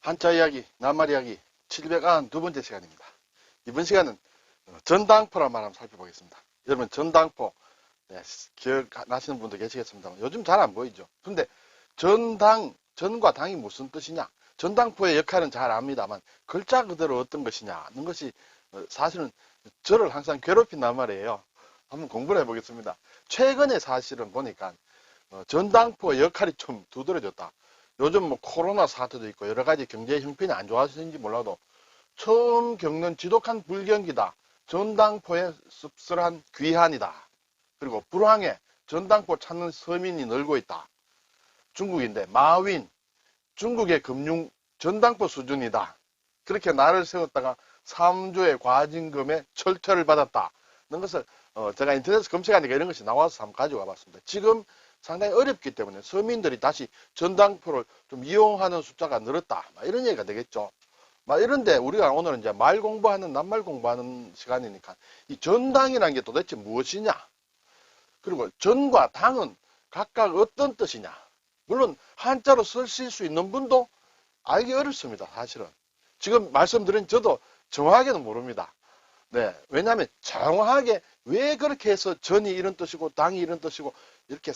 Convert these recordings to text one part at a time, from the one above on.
한자 이야기, 낱말 이야기 792번째 시간입니다. 이번 시간은 전당포란 말 한번 살펴보겠습니다. 여러분 전당포 기억나시는 분도 계시겠습니다만 요즘 잘 안 보이죠. 근데 전과 당이 무슨 뜻이냐? 전당포의 역할은 잘 압니다만 글자 그대로 어떤 것이냐 하는 것이 사실은 저를 항상 괴롭힌단 말이에요. 한번 공부를 해보겠습니다. 최근에 사실은 보니까 전당포의 역할이 좀 두드러졌다. 요즘 뭐 코로나 사태도 있고 여러 가지 경제 형편이 안 좋아서인지 몰라도 처음 겪는 지독한 불경기다. 전당포의 씁쓸한 귀환이다. 그리고 불황에 전당포 찾는 서민이 늘고 있다. 중국인데 마윈 중국의 금융 전당포 수준이다. 그렇게 나를 세웠다가 3조의 과징금에 철퇴를 받았다. 이런 것을 제가 인터넷에서 검색하니까 이런 것이 나와서 한번 가져와 봤습니다. 지금 상당히 어렵기 때문에 서민들이 다시 전당포를 좀 이용하는 숫자가 늘었다. 이런 얘기가 되겠죠. 이런데 우리가 오늘은 이제 말 공부하는, 낱말 공부하는 시간이니까 이 전당이라는 게 도대체 무엇이냐? 그리고 전과 당은 각각 어떤 뜻이냐? 물론 한자로 쓰실 수 있는 분도 알기 어렵습니다. 사실은. 지금 말씀드린 저도 정확하게는 모릅니다. 네. 왜냐하면 정확하게 왜 그렇게 해서 전이 이런 뜻이고 당이 이런 뜻이고 이렇게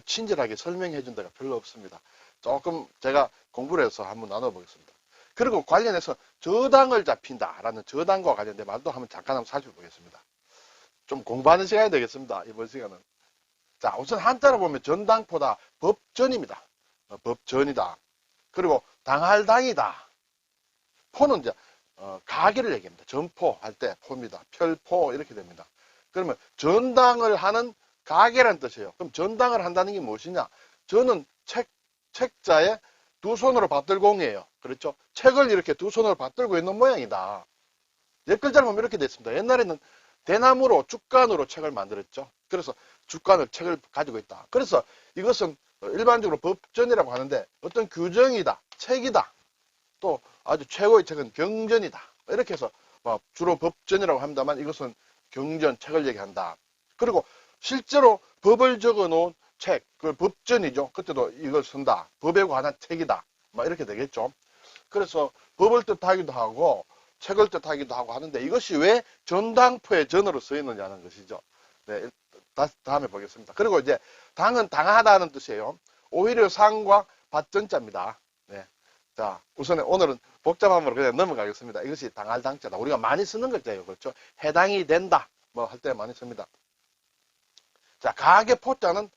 친절하게 설명해 준 데가 별로 없습니다. 조금 제가 공부를 해서 한번 나눠보겠습니다. 그리고 관련해서 저당을 잡힌다라는 저당과 관련된 말도 잠깐 살펴보겠습니다. 좀 공부하는 시간이 되겠습니다. 이번 시간은. 자, 우선 한자로 보면 전당포다. 법전입니다. 법전이다. 그리고 당할 당이다. 포는 이제 가게를 얘기합니다. 전포 할 때 포입니다. 별포 이렇게 됩니다. 그러면 전당을 하는 가게란 뜻이에요. 그럼 전당을 한다는 게 무엇이냐? 저는 책자에 두 손으로 받들공이에요. 그렇죠? 책을 이렇게 두 손으로 받들고 있는 모양이다. 옛 글자를 보면 이렇게 됐습니다. 옛날에는 대나무로 죽간으로 책을 만들었죠. 그래서 죽간을 책을 가지고 있다. 그래서 이것은 일반적으로 법전이라고 하는데 어떤 규정이다. 책이다. 또 아주 최고의 책은 경전이다. 이렇게 해서 주로 법전이라고 합니다만 이것은 경전, 책을 얘기한다. 그리고 실제로 법을 적어 놓은 책, 그걸 법전이죠. 그때도 이걸 쓴다. 법에 관한 책이다. 이렇게 되겠죠. 그래서 법을 뜻하기도 하고 책을 뜻하기도 하고 하는데 이것이 왜 전당포의 전으로 쓰이느냐는 것이죠. 네, 다음에 보겠습니다. 그리고 이제 당은 당하다는 뜻이에요. 오히려 상과 받전자입니다. 네. 자, 우선 오늘은 복잡함으로 그냥 넘어가겠습니다. 이것이 당할 당자다. 우리가 많이 쓰는 글자예요. 그렇죠? 해당이 된다. 할 때 많이 씁니다. 자, 가게 포자는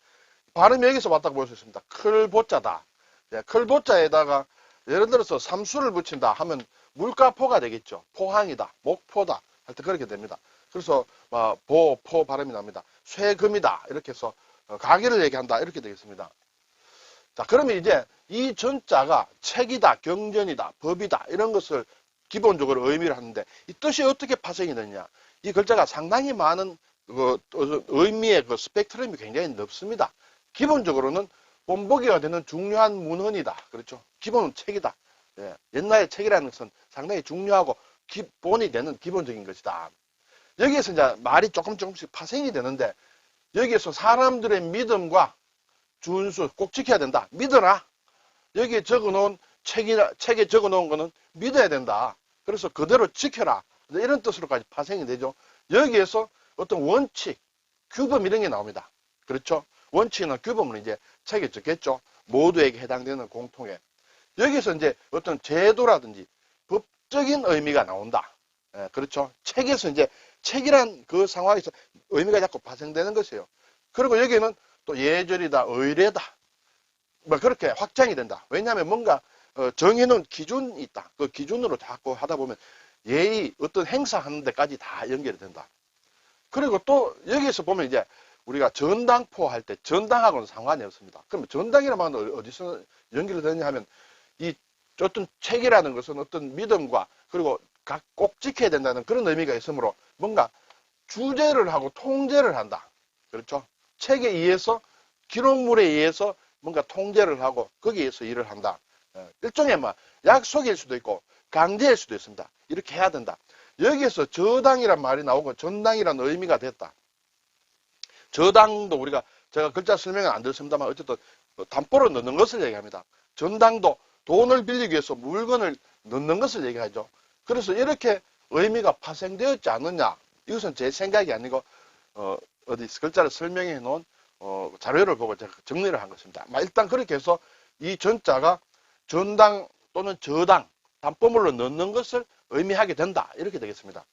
발음이 여기서 왔다고 볼 수 있습니다. 클보자다. 네, 클보자에다가 예를 들어서 삼수를 붙인다 하면 물가포가 되겠죠. 포항이다. 목포다. 할 때 그렇게 됩니다. 그래서 포 발음이 납니다. 쇠금이다. 이렇게 해서 가게를 얘기한다. 이렇게 되겠습니다. 자, 그러면 이제 이 전자가 책이다, 경전이다, 법이다 이런 것을 기본적으로 의미를 하는데 이 뜻이 어떻게 파생이 되느냐? 이 글자가 상당히 많은 의미의 스펙트럼이 굉장히 넓습니다. 기본적으로는 본보기가 되는 중요한 문헌이다. 그렇죠? 기본은 책이다. 예, 옛날에 책이라는 것은 상당히 중요하고 기본이 되는 기본적인 것이다. 여기에서 이제 말이 조금씩 파생이 되는데 여기에서 사람들의 믿음과 준수 꼭 지켜야 된다. 믿어라. 여기에 적어놓은 책에 적어놓은 거는 믿어야 된다. 그래서 그대로 지켜라. 이런 뜻으로까지 파생이 되죠. 여기에서 어떤 원칙, 규범 이런 게 나옵니다. 그렇죠? 원칙이나 규범은 이제 책에 적겠죠. 모두에게 해당되는 공통의. 여기서 이제 어떤 제도라든지 법적인 의미가 나온다. 예, 그렇죠? 책에서 이제 책이란 그 상황에서 의미가 자꾸 발생되는 것이에요. 그리고 여기는 또 예절이다, 의례다. 그렇게 확장이 된다. 왜냐하면 뭔가 정해놓은 기준이 있다. 그 기준으로 자꾸 하다 보면 예의, 어떤 행사하는 데까지 다 연결이 된다. 그리고 또 여기에서 보면 이제 우리가 전당포 할 때 전당하고는 상관이 없습니다. 그러면 전당이라는 말은 어디서 연결이 되냐 하면 이 어떤 책이라는 것은 어떤 믿음과 그리고 꼭 지켜야 된다는 그런 의미가 있으므로 뭔가 주재를 하고 통제를 한다. 그렇죠? 책에 의해서 기록물에 의해서 뭔가 통제를 하고 거기에서 일을 한다. 일종의 약속일 수도 있고 강제일 수도 있습니다. 이렇게 해야 된다. 여기에서 저당이란 말이 나오고 전당이라는 의미가 됐다. 저당도 제가 글자 설명은 안 드렸습니다만 어쨌든 담보로 넣는 것을 얘기합니다. 전당도 돈을 빌리기 위해서 물건을 넣는 것을 얘기하죠. 그래서 이렇게 의미가 파생되었지 않느냐. 이것은 제 생각이 아니고 어디 글자를 설명해 놓은 자료를 보고 제가 정리를 한 것입니다. 일단 그렇게 해서 이 전자가 전당 또는 저당 담보물로 넣는 것을 의미하게 된다. 이렇게 되겠습니다.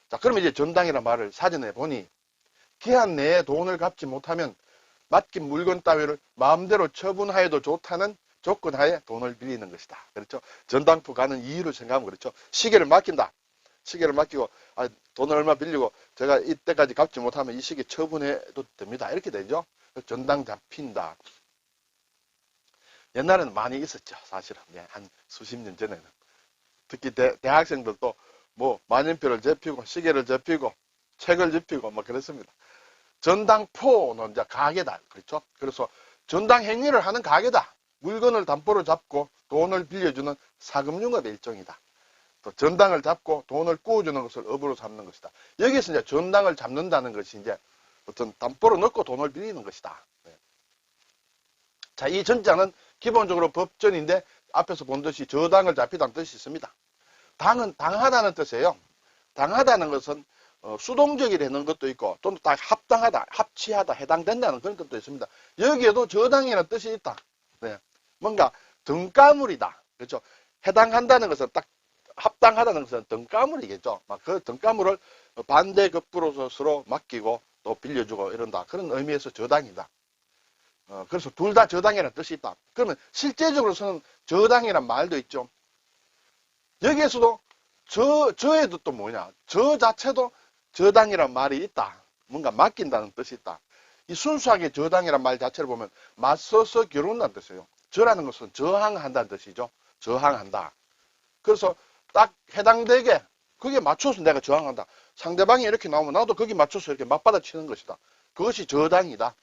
자, 그러면 이제 전당이라는 말을 사전에 보니 기한 내에 돈을 갚지 못하면 맡긴 물건 따위를 마음대로 처분하여도 좋다는 조건하에 돈을 빌리는 것이다. 그렇죠? 전당포 가는 이유를 생각하면 그렇죠. 시계를 맡긴다. 시계를 맡기고 돈을 얼마 빌리고 제가 이때까지 갚지 못하면 이 시계 처분해도 됩니다. 이렇게 되죠. 전당 잡힌다. 옛날에는 많이 있었죠. 사실은 한 수십 년 전에는. 특히 대학생들도 뭐 만년필을 접히고 시계를 접히고 책을 접히고 뭐 그랬습니다. 전당포는 이제 가게다. 그렇죠? 그래서 전당 행위를 하는 가게다. 물건을 담보로 잡고 돈을 빌려주는 사금융업의 일종이다. 또 전당을 잡고 돈을 꾸어주는 것을 업으로 삼는 것이다. 여기서 이제 전당을 잡는다는 것이 이제 어떤 담보로 넣고 돈을 빌리는 것이다. 네. 자, 이 전자는 기본적으로 법전인데 앞에서 본 듯이 저당을 잡히다는 뜻이 있습니다. 당은 당하다는 뜻이에요. 당하다는 것은 수동적이라는 것도 있고 또 다 합당하다, 합치하다, 해당된다는 그런 뜻도 있습니다. 여기에도 저당이라는 뜻이 있다. 네. 뭔가 등가물이다. 그렇죠? 해당한다는 것은 딱 합당하다는 것은 등가물이겠죠. 막 그 등가물을 반대급부로 서로 맡기고 또 빌려주고 이런다. 그런 의미에서 저당이다. 그래서 둘 다 저당이라는 뜻이 있다. 그러면 실제적으로서는 저당이란 말도 있죠. 여기에서도 저에도 또 뭐냐. 저 자체도 저당이란 말이 있다. 뭔가 맡긴다는 뜻이 있다. 이 순수하게 저당이란 말 자체를 보면 맞서서 겨룬다는 뜻이에요. 저라는 것은 저항한다는 뜻이죠. 저항한다. 그래서 딱 해당되게 그게 맞춰서 내가 저항한다. 상대방이 이렇게 나오면 나도 거기 맞춰서 이렇게 맞받아치는 것이다. 그것이 저당이다.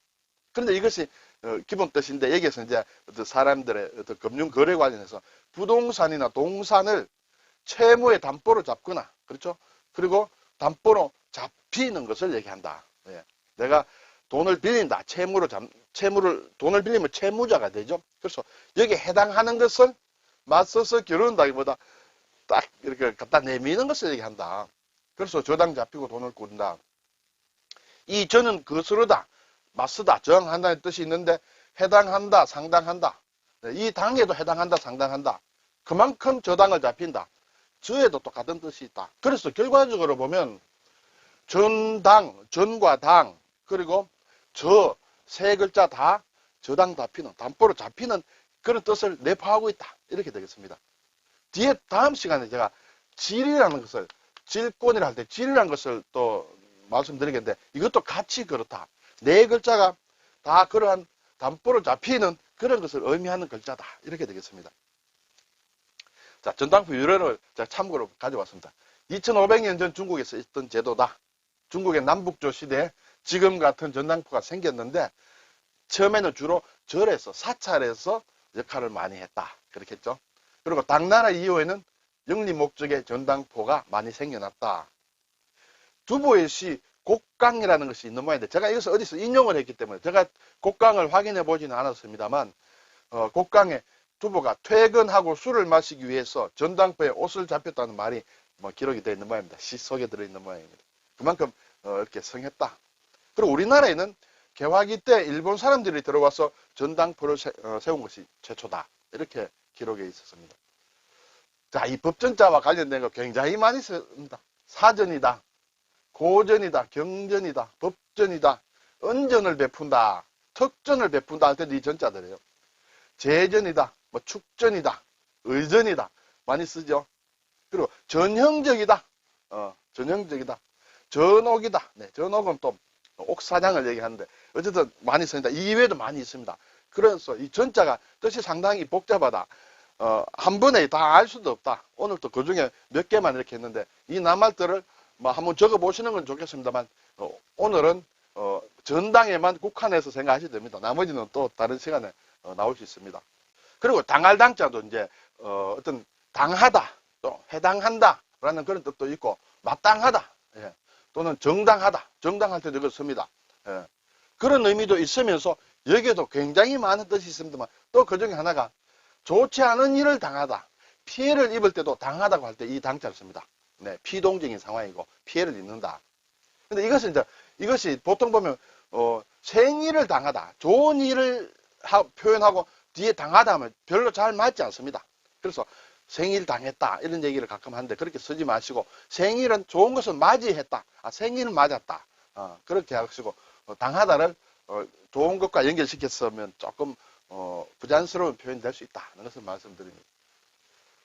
그런데 이것이 기본 뜻인데 여기에서 이제 사람들의 어떤 금융 거래 관련해서 부동산이나 동산을 채무의 담보로 잡거나 그렇죠. 그리고 담보로 잡히는 것을 얘기한다. 예. 내가 돈을 빌린다. 돈을 빌리면 채무자가 되죠. 그래서 여기에 해당하는 것을 맞서서 겨룬다기보다 딱 이렇게 갖다 내미는 것을 얘기한다. 그래서 저당 잡히고 돈을 꾸린다. 이 저는 그스르다, 맞서다, 저항한다는 뜻이 있는데 해당한다, 상당한다. 이 당에도 해당한다, 상당한다. 그만큼 저당을 잡힌다. 저에도 똑같은 뜻이 있다. 그래서 결과적으로 보면 전당, 전과 당, 그리고 저 세 글자 다 저당 잡히는, 담보로 잡히는 그런 뜻을 내포하고 있다. 이렇게 되겠습니다. 뒤에 다음 시간에 제가 질이라는 것을, 질권이라 할 때 질이라는 것을 또 말씀드리겠는데 이것도 같이 그렇다. 네 글자가 다 그러한 담보로 잡히는 그런 것을 의미하는 글자다. 이렇게 되겠습니다. 자, 전당포 유래를 제가 참고로 가져왔습니다. 2500년 전 중국에서 있던 제도다. 중국의 남북조 시대에 지금 같은 전당포가 생겼는데 처음에는 주로 절에서 사찰에서 역할을 많이 했다. 그렇겠죠. 그리고 당나라 이후에는 영리 목적의 전당포가 많이 생겨났다. 두보의 시 곡강이라는 것이 있는 모양인데 제가 이것을 어디서 인용을 했기 때문에 제가 곡강을 확인해 보지는 않았습니다만 곡강에 두보가 퇴근하고 술을 마시기 위해서 전당포에 옷을 잡혔다는 말이 기록이 되어 있는 모양입니다. 시 속에 들어있는 모양입니다. 그만큼 이렇게 성했다. 그리고 우리나라에는 개화기 때 일본 사람들이 들어와서 전당포를 세운 것이 최초다. 이렇게 기록에 있었습니다. 자, 이 법전자와 관련된 거 굉장히 많이 씁니다. 사전이다, 고전이다, 경전이다, 법전이다, 은전을 베푼다, 특전을 베푼다 할 때도 이 전자들이에요. 재전이다, 축전이다, 의전이다 많이 쓰죠. 그리고 전형적이다, 전형적이다, 전옥이다. 네, 전옥은 또 옥사장을 얘기하는데 어쨌든 많이 씁니다. 이외에도 많이 있습니다. 그래서 이 전자가 뜻이 상당히 복잡하다. 한 번에 다 알 수도 없다. 오늘 또 그 중에 몇 개만 이렇게 했는데 이 낱말들을 한번 적어 보시는 건 좋겠습니다만 오늘은 전당에만 국한해서 생각하셔도 됩니다. 나머지는 또 다른 시간에 나올 수 있습니다. 그리고 당할 당자도 이제 어떤 당하다, 또 해당한다 라는 그런 뜻도 있고 마땅하다, 예. 또는 정당하다, 정당할 때도 이걸 씁니다. 예. 그런 의미도 있으면서 여기에도 굉장히 많은 뜻이 있습니다만 또 그 중에 하나가 좋지 않은 일을 당하다. 피해를 입을 때도 당하다고 할 때 이 당자를 씁니다. 네, 피동적인 상황이고 피해를 입는다. 근데 이것이 보통 보면 생일을 당하다. 좋은 일을 표현하고 뒤에 당하다 하면 별로 잘 맞지 않습니다. 그래서 생일 당했다 이런 얘기를 가끔 하는데 그렇게 쓰지 마시고 생일은 좋은 것을 맞이했다. 생일을 맞았다. 그렇게 하시고 당하다를 좋은 것과 연결시켰으면 조금 부자연스러운 표현이 될 수 있다. 하는 것을 말씀드립니다.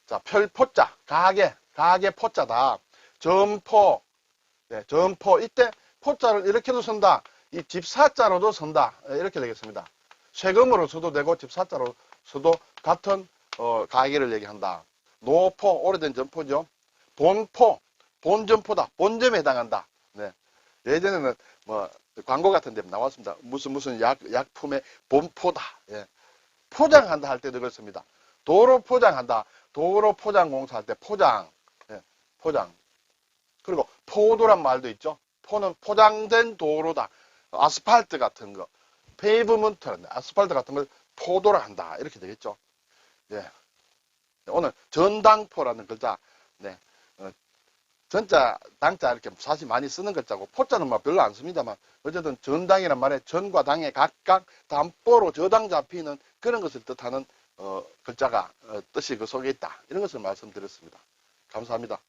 자, 별포자, 가게 포자다. 점포, 네, 점포. 이때 포자를 이렇게도 쓴다. 이 집사자로도 쓴다. 이렇게 되겠습니다. 세금으로 써도 되고 집사자로 써도 같은 가게를 얘기한다. 노포, 오래된 점포죠. 본포, 본점포다. 본점에 해당한다. 네. 예전에는 뭐 광고 같은 데 나왔습니다. 무슨 약품의 본포다. 예. 포장한다 할 때도 그렇습니다. 도로 포장한다. 도로 포장 공사할 때 포장. 예. 포장. 그리고 포도란 말도 있죠. 포는 포장된 도로다. 아스팔트 같은 거. 페이브먼트, 아스팔트 같은 걸 포도라 한다. 이렇게 되겠죠. 예. 오늘 전당포라는 글자. 네. 전자, 당자 이렇게 사실 많이 쓰는 글자고 포자는 뭐 별로 안 씁니다만 어쨌든 전당이란 말에 전과 당에 각각 담보로 저당 잡히는 그런 것을 뜻하는 글자가 뜻이 그 속에 있다. 이런 것을 말씀드렸습니다. 감사합니다.